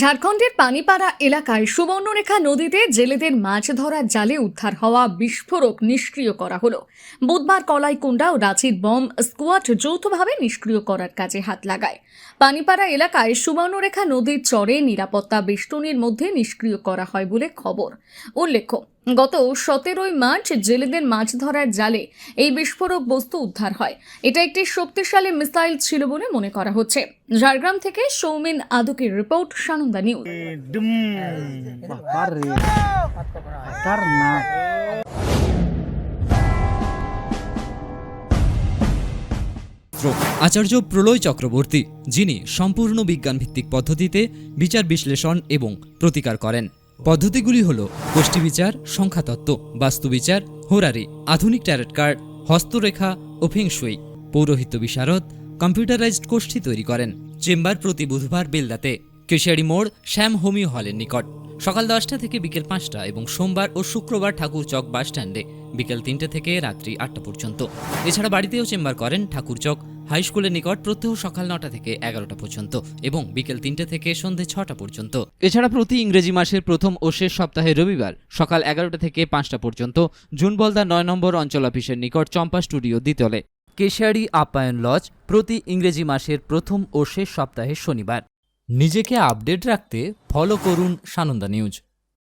ঝাড়খণ্ডের পানিপাড়া এলাকায় সুবর্ণরেখা নদীতে জেলেদের মাছ ধরার জালে উদ্ধার হওয়া বিস্ফোরক নিষ্ক্রিয় করা হলো। বুধবার কলাইকুণ্ডা ও রাঁচির বম স্কোয়াড যৌথভাবে নিষ্ক্রিয় করার কাজে হাত লাগায়। পানিপাড়া এলাকায় সুবর্ণরেখা নদীর চরে নিরাপত্তা বেষ্টনীর মধ্যে নিষ্ক্রিয় করা হয় বলে খবর। উল্লেখ্য, গত 17 মার্চ জেলেদের মাছ ধরার জালে এই বিস্ফোরক বস্তু উদ্ধার হয়। এটা একটি শক্তিশালী মিসাইল ছিল বলে মনে করা হচ্ছে। ঝাড়গ্রাম থেকে সৌমেন আদকের রিপোর্ট, সানন্দা নিউজ। আচার্য প্রলয় চক্রবর্তী, যিনি সম্পূর্ণ বিজ্ঞানভিত্তিক পদ্ধতিতে বিচার বিশ্লেষণ এবং প্রতিকার করেন। পদ্ধতিগুলি হল গোষ্ঠী বিচার, সংখ্যাতত্ত্ব, বাস্তুবিচার, হোরারি, আধুনিক ট্যারট কার্ড, হস্তরেখা ও ফেংশুই। পৌরোহিত্য বিশারদ, কম্পিউটারাইজড গোষ্ঠী তৈরি করেন। চেম্বার প্রতি বুধবার বেলদাতে, কেশিয়ারি মোড়, শ্যাম হোমিও হলের নিকট, সকাল 10টা থেকে বিকেল 5টা এবং সোমবার ও শুক্রবার ঠাকুরচক বাসস্ট্যান্ডে বিকেল 3টে থেকে রাত্রি 8টা পর্যন্ত। এছাড়া বাড়িতেও চেম্বার করেন ঠাকুরচক হাই স্কুলের নিকট প্রত্যহ সকাল 9টা থেকে 11টা পর্যন্ত এবং বিকেল 3টে থেকে সন্ধে 6টা পর্যন্ত। এছাড়া প্রতি ইংরেজি মাসের প্রথম ও শেষ সপ্তাহে রবিবার সকাল 11টা থেকে 5টা পর্যন্ত জুনবলদা 9 নম্বর অঞ্চল অফিসের নিকট চম্পা স্টুডিও দ্বিতলে। কেশিয়ারি আপ্যায়ন লজ প্রতি ইংরেজি মাসের প্রথম ও শেষ সপ্তাহে শনিবার। নিজেকে আপডেট রাখতে ফলো করুন সানন্দা নিউজ।